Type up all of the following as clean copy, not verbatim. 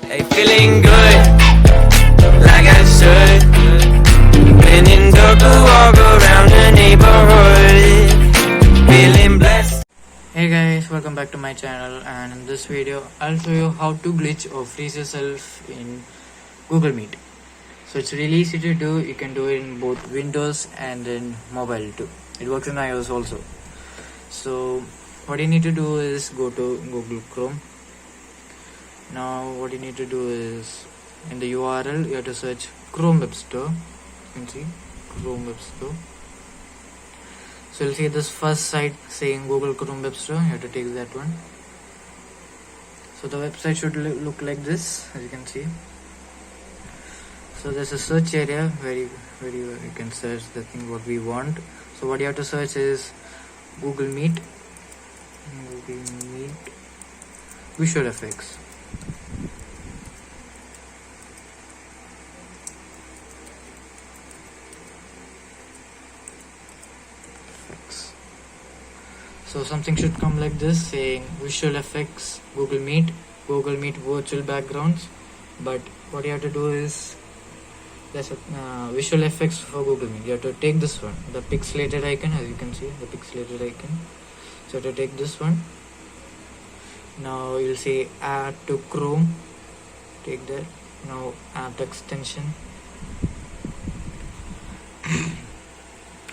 Hey, feeling good, like I should. When in dark, walk around the neighborhood, feeling blessed. Hey guys, welcome back to my channel, and in this video I'll show you how to glitch or freeze yourself in Google Meet. So it's really easy to do. You can do it in both Windows and in mobile too. It works in iOS also. So what you need to do is go to Google Chrome. Now what you need to do is, in the URL you have to search Chrome Web Store. You can see Chrome Web Store. So you'll see this first site saying Google Chrome Web Store. You have to take that one. So the website should look like this, as you can see. So there's a search area where you can search the thing what we want. So what you have to search is Google Meet, Visual Effects. So something should come like this saying Visual Effects, Google Meet virtual backgrounds. But what you have to do is, there's a Visual Effects for Google Meet. You have to take this one, the pixelated icon, as you can see, the pixelated icon. So you have to take this one. Now you'll say add to Chrome. Take that. Now app extension.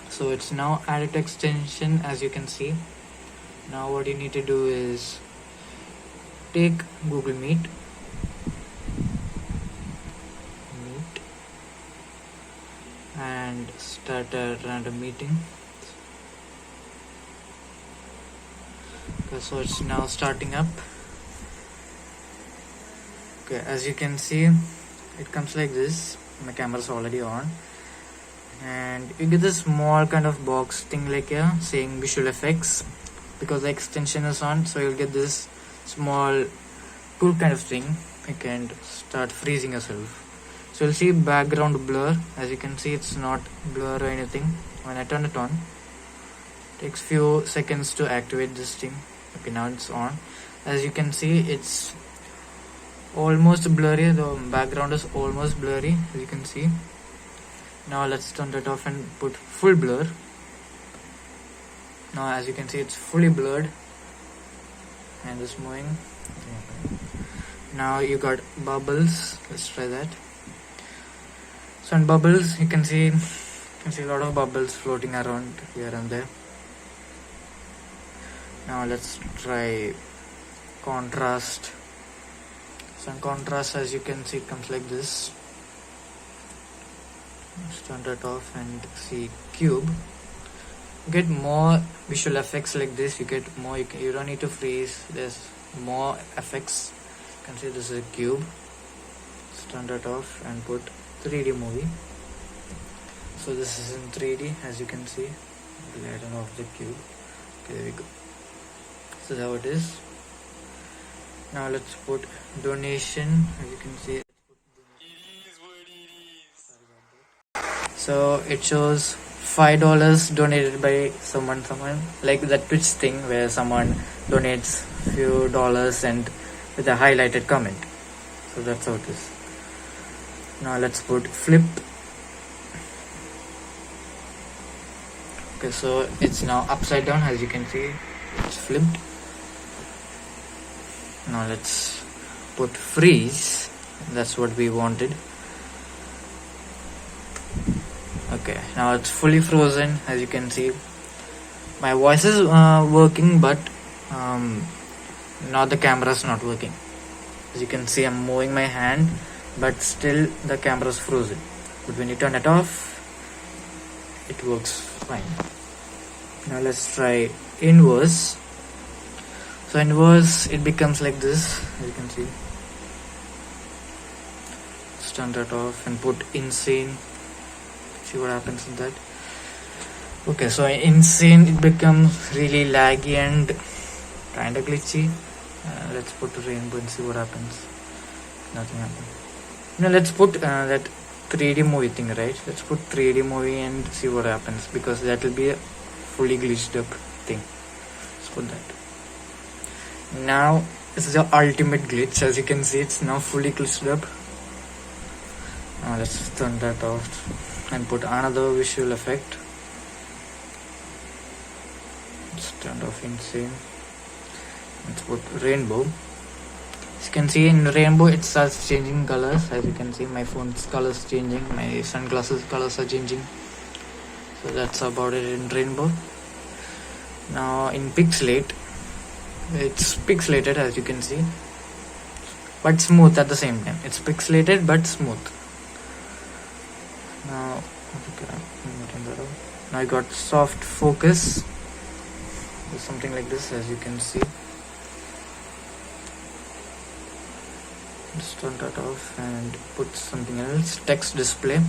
So it's now added extension, as you can see. Now what you need to do is take Google Meet and start a random meeting. Okay, so it's now starting up. Okay, as you can see, it comes like this. My camera is already on, and you get this small kind of box thing like here saying Visual Effects. Because the extension is on, so you'll get this small tool kind of thing. You can start freezing yourself. So you'll see background blur. As you can see, it's not blur or anything. When I turn it on, it takes few seconds to activate this thing. Okay, now it's on. As you can see, it's almost blurry. The background is almost blurry, as you can see. Now let's turn that off and put full blur. Now as you can see, it's fully blurred and it's moving. Now you got bubbles. Let's try that. So in bubbles, you can see a lot of bubbles floating around here and there. Now let's try contrast. So in contrast, as you can see, it comes like this. Let's turn that off and see cube. Get more visual effects like this. You get more. You don't need to freeze. There's more effects. You can see this is a cube. Let's turn that off and put 3D movie. So this is in 3D, as you can see. I don't know of the cube. Okay, there we go. So that's how it is. Now let's put donation. As you can see, so it shows $5 donated by someone, like that Twitch thing where someone donates few dollars and with a highlighted comment. So that's how it is. Now let's put flip. Okay, so it's now upside down, as you can see, it's flipped. Now let's put freeze. That's what we wanted. Okay, now it's fully frozen, as you can see. My voice is working, but now the camera is not working. As you can see, I'm moving my hand, but still the camera is frozen. But when you turn it off, it works fine. Now let's try inverse. So inverse, it becomes like this, as you can see. Let's turn that off and put insane. See what happens with that. Okay, so insane, it becomes really laggy and kinda glitchy. Let's put rainbow and see what happens. Nothing happens. Now let's put that 3D movie thing, right? Let's put 3D movie and see what happens, because that will be a fully glitched up thing. Let's put that. Now This is the ultimate glitch. As you can see, it's now fully glitched up. Now let's turn that off and put another visual effect. Let's turn off insane. Let's put rainbow. As you can see in rainbow, it starts changing colors. As you can see, my phone's colors changing, my sunglasses colors are changing. So that's about it in rainbow. Now in pixelate, it's pixelated as you can see, but smooth at the same time. It's pixelated but smooth. Now I got soft focus. There's something like this, as you can see. Just turn that off and put something else. Text display.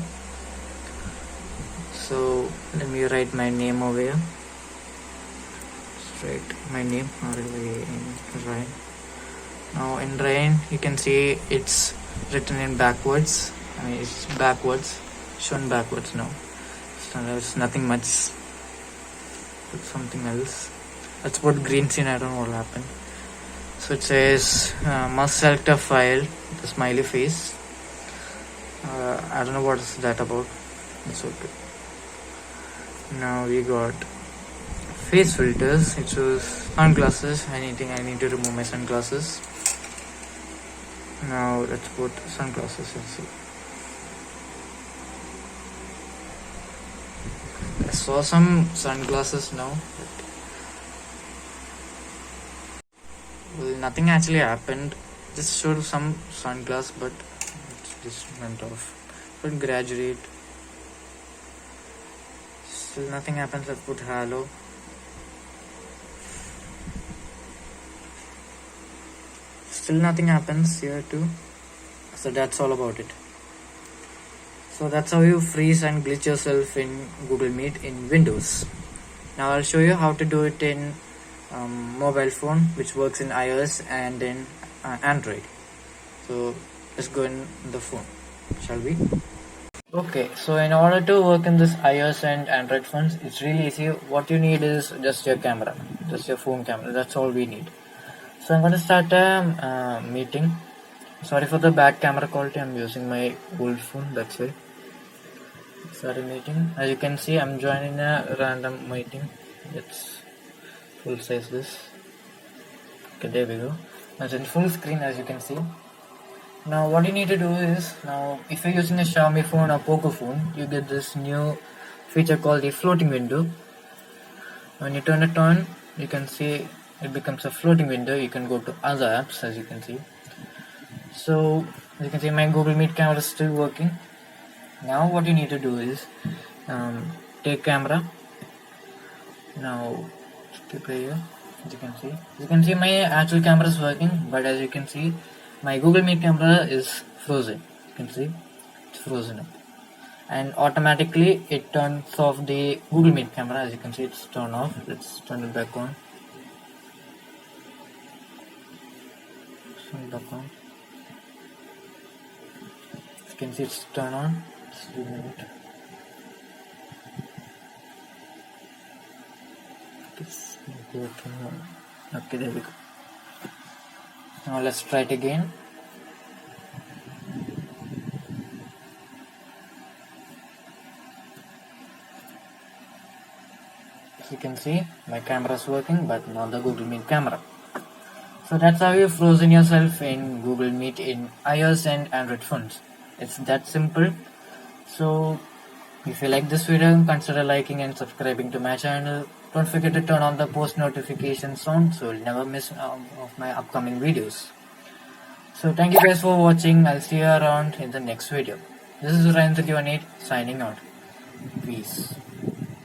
So let me write my name over here. Write my name Ryan. Now in Ryan, you can see it's written in backwards. It's backwards, shown backwards now. So there's nothing much. Put something else. Let's put green screen. I don't know what will happen. So it says must select a file. The smiley face. I don't know what is that about. It's okay. Now we got face filters. It shows sunglasses. I need to remove my sunglasses. Now let's put sunglasses and see. I saw some sunglasses now. Well, nothing actually happened. Just showed some sunglasses, but it just went off. But graduate. Still nothing happens. Let's put halo. Still nothing happens here too. So that's all about it. So that's how you freeze and glitch yourself in Google Meet in Windows. Now I'll show you how to do it in mobile phone, which works in iOS and in Android. So let's go in the phone, shall we? Okay, so in order to work in this iOS and Android phones, it's really easy. What you need is just your camera, just your phone camera. That's all we need. So I'm going to start a meeting. Sorry for the bad camera quality. I'm using my old phone. That's it. Start a meeting. As you can see, I'm joining a random meeting. Let's full size this. Okay, there we go. It's in full screen, as you can see. Now what you need to do is, now if you're using a Xiaomi phone or Poco phone, you get this new feature called the floating window. When you turn it on, you can see it becomes a floating window. You can go to other apps, as you can see. So as you can see, my Google Meet camera is still working. Now what you need to do is take camera. Now keep it here. As you can see my actual camera is working, but as you can see, my Google Meet camera is frozen. You can see it's frozen up, and automatically it turns off the Google Meet camera. As you can see, it's turned off. Let's turn it back on. Turn it back on. As you can see, it's turned on. Just give me a minute. Okay, there we go. Now let's try it again. As you can see, my camera is working, but not the Google Meet camera. So that's how you frozen yourself in Google Meet in iOS and Android phones. It's that simple. So if you like this video, consider liking and subscribing to my channel. Don't forget to turn on the post notifications on so you'll never miss of my upcoming videos. So thank you guys for watching. I'll see you around in the next video. This is Ryan 318 signing out. Peace.